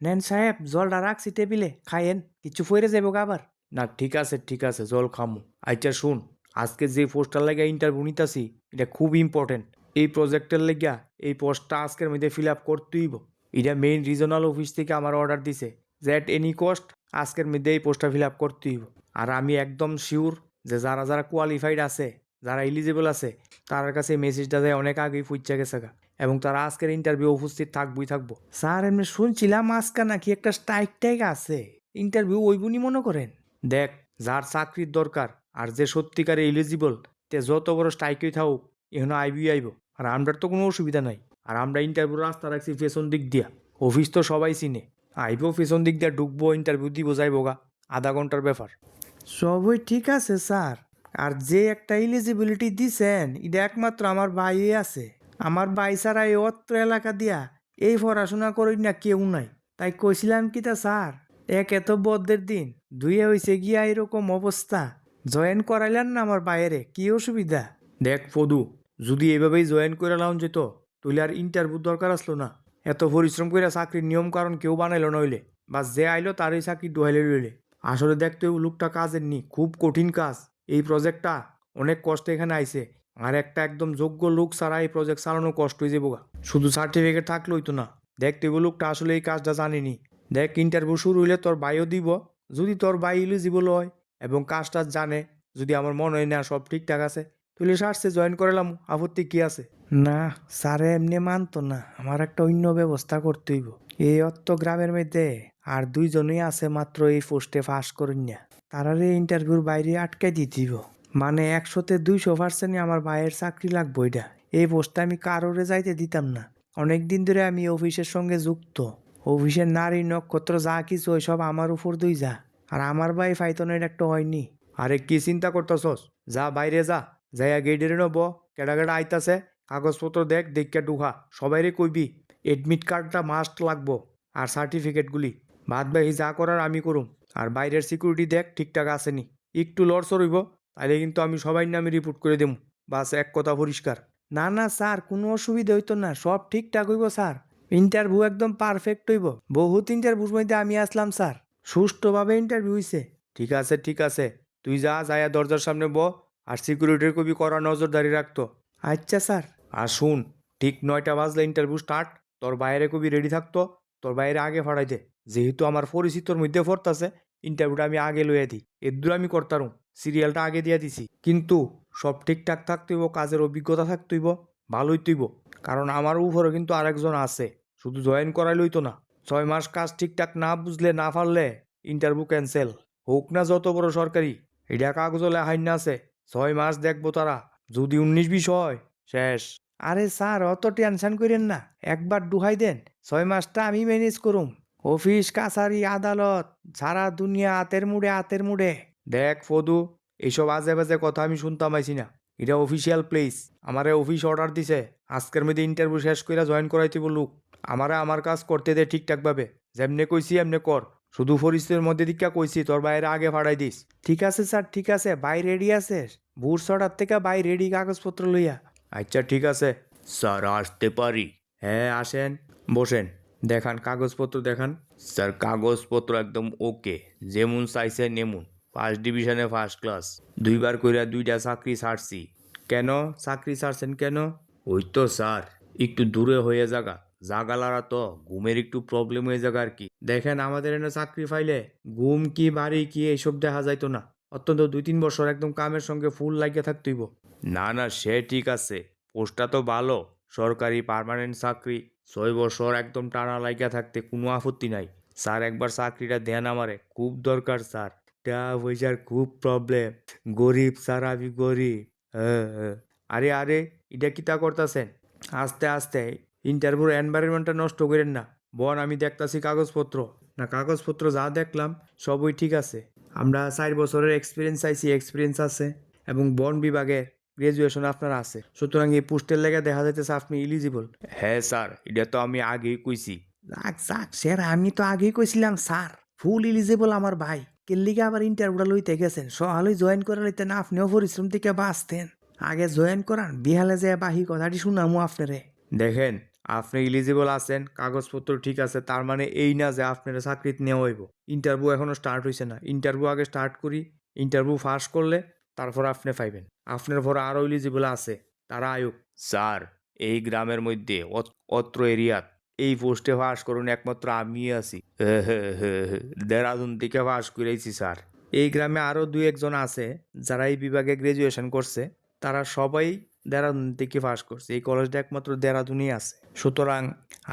নেন সাহেব জলটা রাখছি টেবিলে খাইয়েন কিছু ফইরে যাবো গা আবার। না ঠিক আছে জল খামু। আচ্ছা শুন, আজকে যে পোস্টটার লাগে ইন্টারভিউ নিতাছি এটা খুব ইম্পর্টেন্ট। এই প্রজেক্টের লেগিয়া এই পোস্টটা আজকের মধ্যে ফিল আপ করতেইব। এটা মেইন রিজনাল অফিস থেকে আমার অর্ডার দিছে যে এট এনি কস্ট আজকের মধ্যে এই পোস্টটা ফিল আপ করতেইব। আর আমি একদম শিওর যে যারা যারা কোয়ালিফাইড আছে, যারা এলিজিবল আছে, তার কাছে এই মেসেজটা যায় অনেক আগেই পৌঁছে গেছে গা, এবং তারা আজকের ইন্টারভিউ উপস্থিত থাকবই থাকবো। স্যার এমনি শুনছিলাম আজকে নাকি একটা স্ট্রাইক টাইক আছে, ইন্টারভিউ ওইবুনি মনে করেন। দেখ, যার চাকরির দরকার আর যে সত্যিকারে এলিজিবল তে যত বড় স্ট্রাইকই থাকুক এখানে আইবি আইব। আর আমরার তো কোনো অসুবিধা নাই। আর আমরা ইন্টারভিউ রাস্তা রাখছি পেছন দিক দিয়া, অফিস তো সবাই চিনে। আইবো পেছন দিক দিয়া ঢুকবো, ইন্টারভিউ দিব যাইবো গা, আধা ঘন্টার ব্যাপার। সবই ঠিক আছে স্যার, আর যে একটা এলিজিবিলিটি দিছেন এটা একমাত্র আমার ভাইই আছে। আমার ভাই ছাড়া এই অত্র এলাকা দিয়া এই পড়াশোনা করি না কেউ নাই। তাই কইছিলাম কি তা স্যার, এক এত বদ্ধের দিন, দুইয়ে হইছে গিয়া এরকম অবস্থা, জয়েন করাইলেন না আমার বাইরে, কি অসুবিধা? দেখ পদু, যদি এভাবেই জয়েন করে লাউন যেত তুইলে আর ইন্টারভিউ দরকার আসলো না। এত পরিশ্রম করে চাকরির নিয়ম কারণ কেউ বানাইলো নইলে, বা যে আইলো তারই চাকরি ডুহাইলে রইলে। আসলে দেখতে লোকটা কাজের নি, খুব কঠিন কাজ। এই প্রজেক্টটা অনেক কষ্টে এখানে আইছে। আর একটা একদম যোগ্য লোক ছাড়া এই প্রজেক্ট চালানো কষ্ট হয়ে যাবো গা। শুধু সার্টিফিকেট থাকলেই তো না, দেখতে লোকটা আসলে এই কাজটা জানেনি। দেখ, ইন্টারভিউ শুরু হইলে তোর বাইও দিব, যদি তোর বাই ইলিজিবল হয় এবং কাজটা জানে, যদি আমার মনে হয় না সব ঠিকঠাক আছে, তুই সার্চে জয়েন করালাম, আপত্তি কি আছে? না স্যারে এমনি মানতো না, আমার একটা অন্য ব্যবস্থা করতে হইব। এই অত্ত গ্রামের মধ্যে আর দুইজনই আছে মাত্র এই পোস্টে পাস করেন না, তারারে ইন্টারভিউর বাইরে আটকাই দিতেইব। মানে 100-200% আমার ভাইয়ের চাকরি লাগবো এটা। এই পোস্টে আমি কারোরে যাইতে দিতাম না। অনেক দিন ধরে আমি অফিসের সঙ্গে যুক্ত, অফিসের নারী নক্ষত্র যা কিছু ওই সব আমার উপর দুই যা, আর আমার ভাই ফাইতনের একটা হয়নি। আরে কি চিন্তা করতেছস, যা বাইরে যা, যাইয়া গেটের নব, কেডা কেডা আইতাছে, কাগজপত্র দেখ, দেখিয়া ডুহা, সবাইরে কইবি এডমিট কার্ডটা মাস্ট লাগবো, আর সার্টিফিকেটগুলি। বাদ বাকি যা করার আমি করুম। আর বাইরের সিকিউরিটি দেখ ঠিকঠাক আসেনি, একটু লড়সড় হইব তাইলে কিন্তু আমি সবাই নামে রিপোর্ট করে দেবো। বাস এক কথা পরিষ্কার। না না স্যার, কোনো অসুবিধা হইতো না, সব ঠিকঠাক হইব স্যার। ইন্টারভিউ একদম পারফেক্ট হইব। বহুত ইন্টারভিউর মধ্যে আমি আসলাম স্যার, সুষ্ঠুভাবে ইন্টারভিউ হইছে। ঠিক আছে, তুই যা যায়া দরজার সামনে ব, আর সিকিউরিটির কবি করা নজরদারি রাখতো। আচ্ছা স্যার। আর শুন, ঠিক 9টা বাজলে ইন্টারভিউ স্টার্ট। তোর বাইরে কবি রেডি থাকতো, তোর বাইরে আগে ফাড়াই দে। যেহেতু আমার পরিচিতর মধ্যে পড়তাছে, ইন্টারভিউটা আমি আগে লইয়া দিই, এদূর আমি করতারুম, সিরিয়ালটা আগে দিয়া দিছি। কিন্তু সব ঠিকঠাক থাকতেইব, কাজের অভিজ্ঞতা থাকতেইব, ভালোই তুইব। কারণ আমার উপরে কিন্তু আরেকজন আছে, শুধু জয়েন করাইলই তো না। 6 মাস কাজ ঠিকঠাক না বুঝলে না পারলে ইন্টারভিউ ক্যান্সেল। হোক না যত বড় সরকারি, এটা কাগজ লেহাইন না আছে, 6 মাস দেখবো তারা। যদি 19-20 হয়, শেষ। আরে স্যার অত টেনশন করেন না, একবার ডুহাই দেন, 6 মাসটা আমি ম্যানেজ করুম। অফিস কাছারি আদালত সারা দুনিয়া আতের মুড়ে। দেখ ফদু, এইসব আজে বাজে কথা আমি শুনতাম আইছি না। এটা অফিসিয়াল প্লেস, আমারে অফিস অর্ডার দিছে আজকের মধ্যে ইন্টারভিউ শেষ করে জয়েন করাইতে বলুক। আমারে আমার কাজ করতে দে ঠিকঠাক ভাবে, যেমনে কইছি এমনে কর। শুধু পরিস্থিতির মধ্যে দিকা কইছি তোর বাইরে আগে ফাড়াই দিস। ঠিক আছে স্যার, ঠিক আছে, বাই রেডি আছে, ভোর 6টার থেকে বাই রেডি কাগজপত্র লইয়া। আচ্ছা ঠিক আছে। স্যার আসতে পারি? হ্যাঁ আসেন, বসেন, দেখান কাগজপত্র দেখান। স্যার কাগজপত্র একদম ওকে, যেমন চাইছে নেমুন। ফার্স্ট ডিভিশনে ফার্স্ট ক্লাস, 2বার কইরা 2টা চাকরি ছাড়ছি। কেন চাকরি ছাড়ছেন কেন? ওই তো স্যার, একটু দূরে হয়ে জাগা, জাগালারা তো ঘুমের একটু প্রবলেম হয়ে যাগা আর কি। দেখেন আমাদের এনে চাকরি ফাইলে ঘুম কি বাড়ি কি এইসব দেখা যাইতো না। অত্যন্ত 2-3 বছর একদম কামের সঙ্গে ফুল লাগিয়ে থাকতেইব। না না সে ঠিক আছে, পোস্টটা তো ভালো, সরকারি পার্মানেন্ট চাকরি, 6 বছর একদম টানা লাইগা থাকতে কোনো আপত্তি নাই। স্যার একবার চাকরিটা দেন আমারে, খুব দরকার স্যার, টাকা পয়সার খুব প্রবলেম, গরিব স্যার, আমি গরিব। হ্যাঁ। আরে আরে, এটা কিতা করতেছেন? আস্তে আস্তে, ইন্টারভিউর এনভায়রনমেন্টটা নষ্ট করেন না। বন আমি দেখতাছি কাগজপত্র। না কাগজপত্র যা দেখলাম সবই ঠিক আছে। আমরা 4 বছরের এক্সপিরিয়েন্স চাইছি, এক্সপিরিয়েন্স আছে, এবং বন বিভাগে গ্রাজুয়েশন আপনার আছে, সুতরাং এই পোস্টের লেগে দেখা যাইতেছে আপনি ইলিজিবল। হ্যাঁ স্যার, এটা তো আমি আগেই কইছি। যাক যাক স্যার, আমি তো আগেই কইছিলাম স্যার, ফুল ইলিজিবল আমার ভাই। কেল্লিগে আবার ইন্টারভিউটা লইতে গেছেন, সহালই জয়েন করে লইতেন, আপনিও পরিশ্রম থেকে বাঁচতেন। আগে জয়েন করান, বিহালে যায় বাহি কথাটি শুনামু আপনারে। দেখেন, আপনি এলিজিবল আছেন, কাগজপত্র ঠিক আছে, তার মানে এই না যে আপনার চাকরিতে নেওয়া হইব। ইন্টারভিউ এখনো স্টার্ট হয়েছে না, ইন্টারভিউ আগে স্টার্ট করি। ইন্টারভিউ পাস করলে তারপর আপনি পাইবেন। আপনার পরে আরও এলিজিবল আছে, তারা আয়ুক। স্যার, এই গ্রামের মধ্যে অত্র এরিয়াত এই পোস্টে পাস করুন একমাত্র আমি আছি। দেরাদুন থেকে পাস করেছি স্যার। এই গ্রামে আরও দুই একজন আছে যারা এই বিভাগে গ্রাজুয়েশন করছে, তারা সবাই দেরাদুন থেকে পাস করছে। এই কলেজটা একমাত্র দেরাদুনই আছে। সুতরাং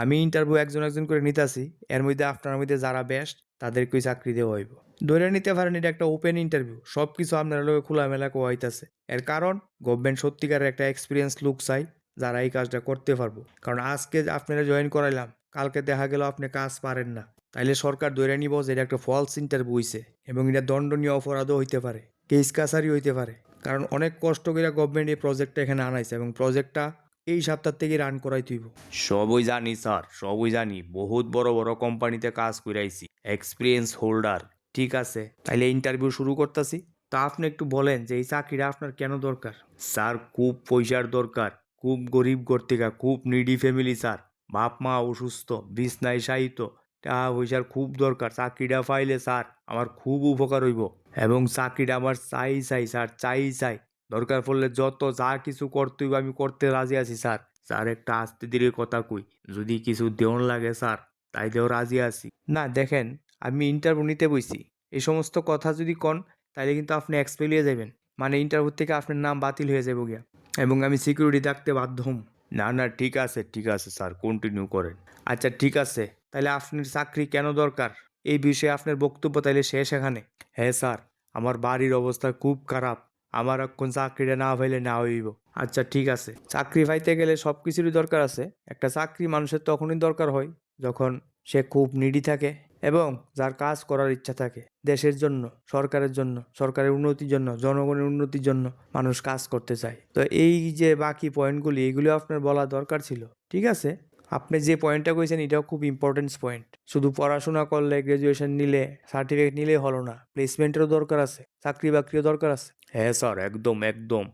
আমি ইন্টারভিউ একজন একজন করে নিতেছি, এর মধ্যে আপনার মধ্যে যারা বেস্ট তাদেরকেই চাকরি দেওয়া হইব। ধরে নিতে পারেন এটা একটা ওপেন ইন্টারভিউ, সব কিছু আপনার লোক খোলামেলা কোয়াইতেছে। এর কারণ গভর্নমেন্ট সত্যিকারের একটা এক্সপিরিয়েন্স লোক চাই যারা এই কাজটা করতে পারবো। কারণ আজকে আপনারা জয়েন করাইলাম, কালকে দেখা গেল আপনি কাজ পারেন না, তাইলে সরকার ধরে নিব যে এটা একটা ফলস ইন্টারভিউ হইছে এবং এটা দণ্ডনীয় অপরাধও হইতে পারে, কেস কাছারি হইতে পারে। কারণ অনেক কষ্ট করে গভর্নমেন্ট এই প্রজেক্টটা এখানে আনাইছে এবং প্রজেক্টটা এই সপ্তাহ থেকে রান করাই তুইব। সবই জানি স্যার, সবই জানি, বহুত বড় বড় কোম্পানিতে কাজ করাইছি, এক্সপিরিয়েন্স হোল্ডার। ঠিক আছে, তাইলে ইন্টারভিউ শুরু করতেছি। তা আপনি একটু বলেন যে এই চাকরিটা আপনার কেন দরকার? স্যার, খুব পয়সার দরকার, খুব গরিব ঘর থেকে, খুব নিডি ফ্যামিলি স্যার। বাপ মা অসুস্থ, বিছনায় শায়িত, টাকা পয়সার খুব দরকার। চাকরিটা পাইলে স্যার আমার খুব উপকার হইব এবং চাকরিটা আমার চাই চাই স্যার, চাই চাই। দরকার পড়লে যত যা কিছু করতে হইব আমি করতে রাজি আছি স্যার। স্যার, একটা আস্তে ধীরে কথা কই, যদি কিছু দেওয়ান লাগে স্যার তাইলেও রাজি আছি। না দেখেন, আমি ইন্টারভিউ নিতে বইছি, এই সমস্ত কথা যদি কন তাইলে কিন্তু আপনি এক্সপেলিয়ে যাবেন, মানে ইন্টারভিউ থেকে আপনার নাম বাতিল হয়ে যাবো গিয়া এবং আমি সিকিউরিটি থাকতে বাধ্য হম। না না, ঠিক আছে স্যার, কন্টিনিউ করেন। আচ্ছা ঠিক আছে, তাহলে আপনার চাকরি কেন দরকার এই বিষয়ে আপনার বক্তব্য তাইলে শেষ এখানে? হ্যাঁ স্যার, আমার বাড়ির অবস্থা খুব খারাপ, আমার এখন চাকরিটা না পাইলে না হইব। আচ্ছা ঠিক আছে, চাকরি পাইতে গেলে সব কিছুরই দরকার আছে। একটা চাকরি মানুষের তখনই দরকার হয় যখন সে খুব নিডি থাকে এবং যার কাজ করার ইচ্ছা থাকে। দেশের জন্য, সরকারের জন্য, সরকারের উন্নতির জন্য, জনগণের উন্নতির জন্য মানুষ কাজ করতে চায়। তো এই যে বাকি পয়েন্টগুলি, এগুলো আপনার বলা দরকার ছিল। ঠিক আছে, আপনি যে পয়েন্টটা কইছেন এটাও খুব ইম্পর্টেন্ট পয়েন্ট। শুধু পড়াশোনা করলে, গ্রাজুয়েশন নিলে, সার্টিফিকেট নিলেই হলো না, প্লেসমেন্টেরও দরকার আছে, চাকরি বাকরিও দরকার আছে। হ্যাঁ স্যার, একদম একদম।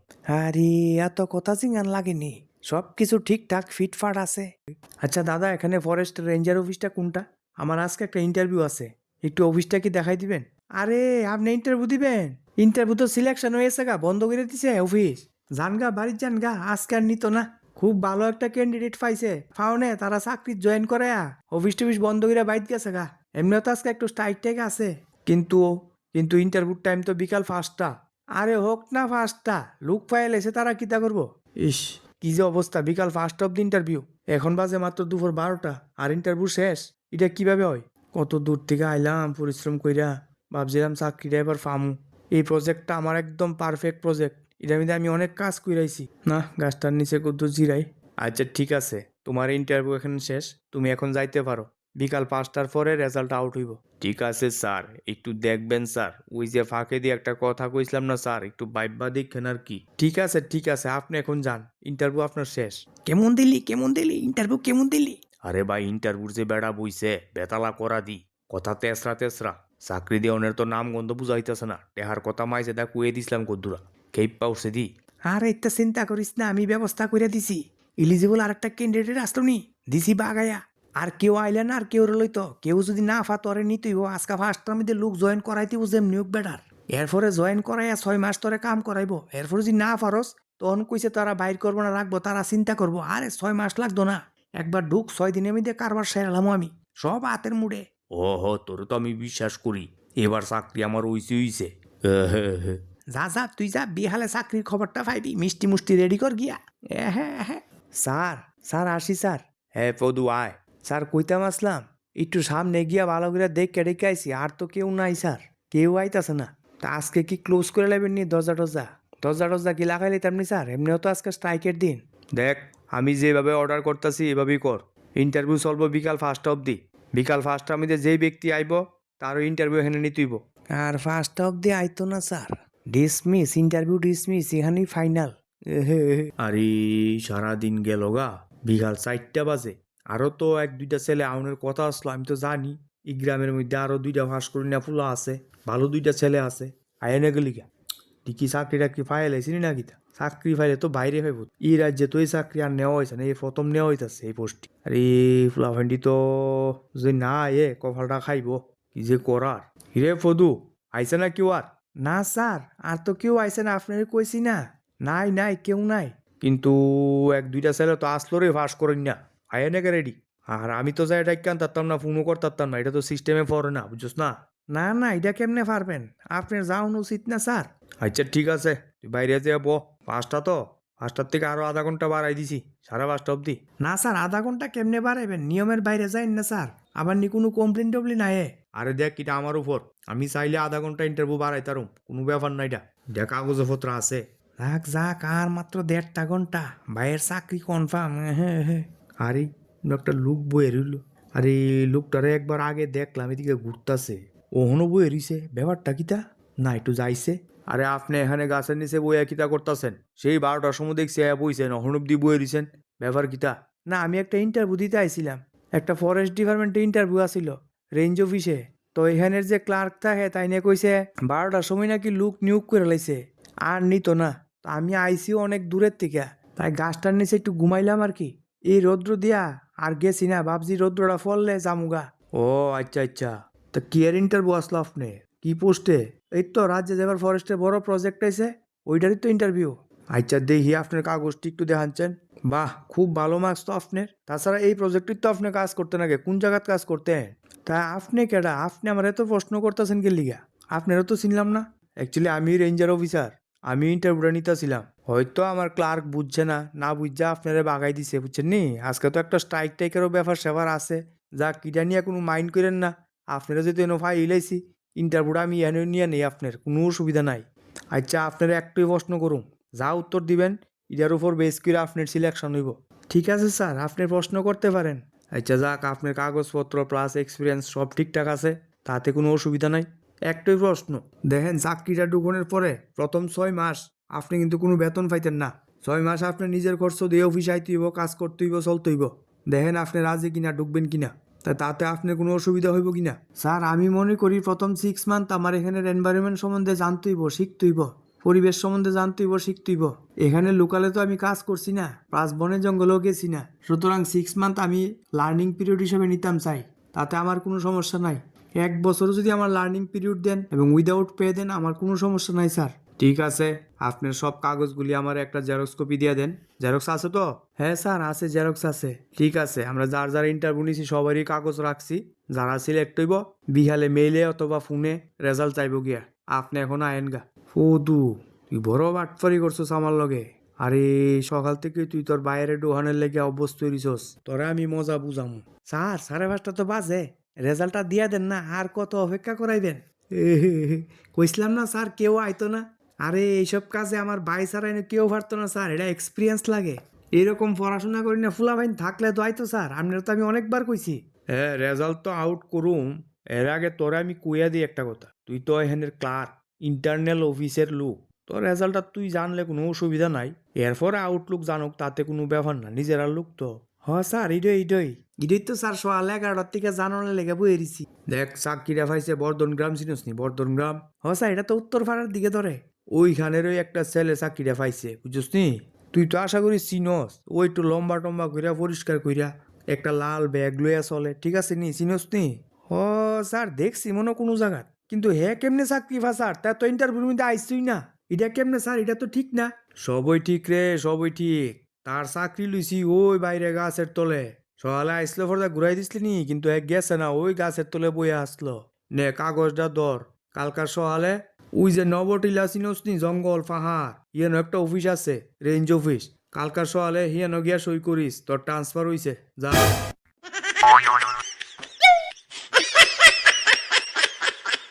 আরে এত কথা জিঙ্গান লাগেনি, সব কিছু ঠিকঠাক ফিটফাট আছে। আচ্ছা দাদা, এখানে ফরেস্ট রেঞ্জার অফিসটা কোনটা? আমার আজকে একটা ইন্টারভিউ আছে, একটু অফিসটা কি দেখাই দিবেন? আরে আপনি ইন্টারভিউ দিবেন? ইন্টারভিউ তো সিলেকশন হয়েছে গা, বন্ধ করে দিছে অফিস। যান গা, বাড়ির যান গা, আজকে আর নিত না। খুব ভালো একটা ক্যান্ডিডেট পাইছে, ফাউনে তারা চাকরি জয়েন করে অফিস টফিস বন্ধ করে বাইর গেছে গা। এমনিও তো আজকে একটু স্ট্রাইক টাইক আছে। কিন্তু কিন্তু ইন্টারভিউর টাইম তো বিকাল 5টা। আরে হোক না 5টা, লোক পাইল এসে তারা কিতা করবো? ইস, কি যে অবস্থা, বিকাল 5টা অব্দি ইন্টারভিউ, এখন বাজে মাত্র দুপুর 12টা আর ইন্টারভিউ শেষ। এটা কিভাবে হয়? কত দূর থেকে আইলাম পরিশ্রম কইরা, ভাবছিলাম চাকরিটা এবার ফামু। এই প্রজেক্টটা আমার একদম পারফেক্ট প্রজেক্ট, এটার মধ্যে আমি অনেক কাজ কইরাইছি। না, গাছটার নিচে কদ্দুর জিরাই। আচ্ছা ঠিক আছে, তোমার ইন্টারভিউ এখন শেষ, তুমি এখন যাইতে পারো। বিকাল 5টার পরে রেজাল্ট আউট হইব। ঠিক আছে স্যার, একটু দেখবেন স্যার, ওই যে ফাঁকে দিয়ে একটা কথা কইছিলাম না স্যার, একটু বাইবা দেখেন আর কি। ঠিক আছে, আপনি এখন যান, ইন্টারভিউ আপনার শেষ। কেমন দিলি ইন্টারভিউ, কেমন দিলি? আরে ভাই, ইন্টারভিউর যে বেড়া বইছে বেতালা করা দি, কথা তেসরা তেসরা, চাকরি দেওয়ানের তো নাম গন্ধ বুঝাইতেছে না, টেহার কথা মাইছে দা কুয়ে দিছিলাম কদ্দুরা, খেপ পাউছে দি। আরে একটা চিন্তা করিস না, আমি ব্যবস্থা করে দিছি। এলিজিবল আরেকটা ক্যান্ডিডেট আসলো দিছি বাগায়া। আর কেউ আইলে না, আর কেউ লইতো, কেউ যদি না তরে নিতেইব। আজকা ফার্স্টটার মধ্যে লোক জয়েন করাইতেইব যেমনি হোক বেটার। এরপরে জয়েন করাইয়া 6 মাস তরে কাম করাইব। এরপরে যদি না পারস তখন কইছে তারা বাইর করবো না, রাখবো, তারা চিন্তা করবো। আরে 6 মাস লাগতো না, একবার ঢুক 6 দিনের মধ্যে কারবার সেরালাম আমি, সব হাতের মুড়ে। ও তোর তো আমি বিশ্বাস করি, এবার চাকরি আমার হইছে। যা তুই যা, বিহালে চাকরির খবরটা পাইবি, মিষ্টি মুষ্টি রেডি কর গিয়া। হ্যাঁ স্যার আসি স্যার। হ্যাঁ পদু আয়। স্যার কইতাম আসলাম, একটু সামনে গিয়া ভালো করে দেখে রেখে আইসি, আর তো কেউ নাই স্যার, কেউ আইতাছে না। তা আজকে কি ক্লোজ করে লাইবেন নি দরজা কি লাগাইলে তেমনি স্যার? এমনিও তো আজকে স্ট্রাইকের দিন। দেখ, আমি যেভাবে অর্ডার করতেছি এভাবেই কর। ইন্টারভিউ চলবো বিকাল 5টা অবধি। বিকাল 5টার মধ্যে যেই ব্যক্তি আইব তারও ইন্টারভিউ এখানে নিতেইব। আর 5টা অবধি আইতো না স্যার, ইন্টারভিউ ডিসমিস, এখানেই ফাইনাল। আরে সারাদিন গেল গা, বিকাল 4টা বাজে। আরো তো 1-2টা ছেলে আউনের কথা আসলো, আমি তো জানি এই গ্রামের মধ্যে আরো 2টা ফাঁস করে না ফুলা আছে, ভালো 2টা ছেলে আছে। আয়নে গেলি গা, তুই কি চাকরি টাকরি ফাইল আইসিনি নাকি তা? চাকরি ফাইলে তো বাইরে হইব এই রাজ্যে তো এই চাকরি আর নেওয়া হয়েছে না এই প্রথম নেওয়া হইতাছে এই পোস্টটি আর এই ফুলাফান্ডি তো যদি না কপালটা খাইব কি যে করার হিরে ফদু আইছে না কেউ আর না স্যার আর তো কেউ আইছে না আপনার কইছি না নাই নাই কেউ নাই কিন্তু এক দুইটা ছেলে তো আসলো রে ফাঁস করেন না আয় নাকি রেডি আর আমি তো যাই এটা কেন তারতাম না ফোনও করতাম না এটা তো সিস্টেমে পড়ে না বুঝছস না না না এটা কেমনে পারবেন আপনার যাওন উচিত না স্যার আচ্ছা ঠিক আছে তুই বাইরে যে ব 5টা তো 5টার থেকে আরো আধা ঘন্টা বাড়াই দিছি 5:30 অবধি না স্যার আধা ঘন্টা কেমনে বাড়াইবেন নিয়মের বাইরে যাইন না স্যার আবার নি কোনো কমপ্লেন টমপ্লেন নাই আরে দেখ এটা আমার উপর আমি চাইলে আধা ঘন্টা ইন্টারভিউ বাড়াই তারুম কোনো ব্যাপার নাই এটা দেখ কাগজপত্র আছে যাক যাক আর মাত্র 1.5 ঘন্টা ভাইয়ের চাকরি কনফার্ম আরে একটা লুক বয়ে রইল আরে লোকটারে একবার আগে দেখলাম এদিকে ঘুরতাছে ওহনো বয়ে রইছে ব্যাপারটা কিতা না একটু যাইছে আরে আপনি এখানে গাছের নিচে বইয়া কিতা করতেছেন সেই 12টার সময় দেখছি বইছেন অহন অব্দি বয়ে রইছেন ব্যাপার কিতা না আমি একটা ইন্টারভিউ দিতে আইছিলাম একটা ফরেস্ট ডিপার্টমেন্টে ইন্টারভিউ আসিল রেঞ্জ অফিসে তো এখানের যে ক্লার্ক থাকে তাই নিয়ে কইছে 12টার সময় নাকি লুক নিয়োগ করে লাইছে আর নিত না তো আমি আইসিও অনেক দূরের থেকে তাই গাছটার নিচে একটু ঘুমাইলাম আর কি এই রৌদ্র দিয়া আর গেছি না ভাবছি রৌদ্রটা ফললে জামুগা ও আচ্ছা আচ্ছা তা কি এর ইন্টারভিউ আসলো আপনি কি পোস্টে এই তো রাজ্যে যাবার ফরেস্টে বড় প্রজেক্ট আইছে ওইটারই তো ইন্টারভিউ আচ্ছা দেখি আপনার কাগজটি একটু দেখাচ্ছেন বাহ খুব ভালো মার্কস তো আপনার তাছাড়া এই প্রজেক্টটির তো আপনি কাজ করতে নাকি কোন জায়গায় কাজ করতেন তা আপনি কেডা আপনি আমার এত প্রশ্ন করতেছেন কে লিগা আপনারও তো চিনলাম না অ্যাকচুয়ালি আমি রেঞ্জার অফিসার আমি ইন্টারভিউটা নিতেছিলাম হয়তো আমার ক্লার্ক বুঝছে না না বুঝছে আপনারা বাগাই দিছে বুঝছেন নি আজকে তো একটা স্ট্রাইক টাইকেরও ব্যাপার স্যাপার আছে যা কিটা নিয়ে কোনো মাইন্ড করেন না আপনারা যদি এনে ফাইল আইছি ইন্টারভিউটা আমি এনে নিয়ে নেই আপনার কোনো অসুবিধা নাই আচ্ছা আপনারা একটাই প্রশ্ন করুন যা উত্তর দিবেন এটার উপর বেস করে আপনার সিলেকশন হইব ঠিক আছে স্যার আপনি প্রশ্ন করতে পারেন আচ্ছা যাক আপনার কাগজপত্র প্লাস এক্সপিরিয়েন্স সব ঠিকঠাক আছে তাতে কোনো অসুবিধা নাই একটাই প্রশ্ন দেখেন চাকরিটা ঢুকনের পরে প্রথম 6 মাস আপনি কিন্তু কোনো বেতন পাইতেন না 6 মাস আপনি নিজের খরচ দিয়ে অফিস আইতে হইব কাজ করতে হইব চলতে হইব দেখেন আপনি রাজি কিনা ঢুকবেন কিনা তাতে আপনার কোনো অসুবিধা হইব কিনা স্যার আমি মনে করি প্রথম 6 মান্থ আমার এখানের এনভায়রনমেন্ট সম্বন্ধে জানতে হইব শিখতে হইব পরিবেশ সম্বন্ধে জানতে হইব শিখতে হইব এখানে লোকালে তো আমি কাজ করছি না প্লাস বনে জঙ্গলেও গেছি না সুতরাং 6 মান্থ আমি লার্নিং পিরিয়ড হিসেবে নিতাম চাই তাতে আমার কোনো সমস্যা নাই 1 বছর যদি আমার লার্নিং পিরিয়ড দেন এবং উইদাউট পে দেন আমার কোনো সমস্যা নাই স্যার ঠিক আছে আপনার সব কাগজগুলি আমার একটা জেরক্স কপি দিয়ে দেন জেরক্স আছে তো হ্যাঁ স্যার আছে জেরক্স আছে ঠিক আছে আমরা যার যার ইন্টারভিউ নিছি সবারই কাগজ রাখছি যারা সিলেক্ট হইব বিহালে মেইলে অথবা ফোনে রেজাল্ট চাইব গিয়া আপনি এখন আয়েন গা ফদু তুই বড় বাটফারি করছস আমার লগে আরে সকাল থেকে তুই তোর বাইরে ডোহানের লেগে অভ্যস্ত হইছস তোরা আমি মজা বুঝামু স্যার 5:30 তো বাজে রেজাল্টটা দিয়া দেন না আর কত অপেক্ষা করাইবেন কইছিলাম না স্যার কেউ আইতো না আরে এইসব কাজে আমার ভাই ছাড়া কেউ পারতো না স্যার এটা এক্সপিরিয়েন্স লাগে এরকম পড়াশোনা করি না ফুলা ভাই থাকলে তো আইতো স্যার আপনার তো আমি অনেকবার কইছি হ্যাঁ রেজাল্ট তো আউট করুম এর আগে তোরা আমি কইয়া দিই একটা কথা তুই তো এখানের ক্লার্ক ইন্টারনাল অফিসের লোক তোর রেজাল্টটা তুই জানলে কোনো অসুবিধা নাই এরপরে আউটলুক জানুক তাতে কোনো ব্যাপার না নিজেরা লোক তো হ স্যার ইডই তো স্যার সকাল 11টার থেকে জানানোর লেগে বই এরিছি দেখ চাকরিটা পাইছে বর্ধন গ্রাম চিনস নি বর্ধন গ্রাম হ স্যার এটা তো উত্তর পাড়ার দিকে ধরে ওইখানেরই একটা ছেলে চাকরিটা পাইছে বুঝছিস নি তুই তো আশা করি চিনস ওই একটু লম্বা টম্বা কইরা পরিষ্কার কইরা একটা লাল ব্যাগ লইয়া চলে ঠিক আছে নি চিনস নি হ স্যার দেখছি মনে কোনো জায়গা কিন্তু হে কেমনে চাকরি পা স্যার তা তো ইন্টারভিউর মধ্যে আইসই না এটা কেমনে স্যার এটা তো ঠিক না সবই ঠিক রে সবই ঠিক তার চাকরি লইছি ওই বাইরে গাছের তলে সকালে আইসলো ফর্দা ঘুরাই দিসলি নি কিন্তু এক গেছে না ওই গাছের তলে বইয়া আসলো নে কাগজটা ধর কালকার সকালে ওই যে নবটিলা চিনস নি জঙ্গল পাহাড় ইয়ানো একটা অফিস আছে রেঞ্জ অফিস কালকার সকালে হিয়ানো গিয়া সই করিস তোর ট্রান্সফার হইছে যা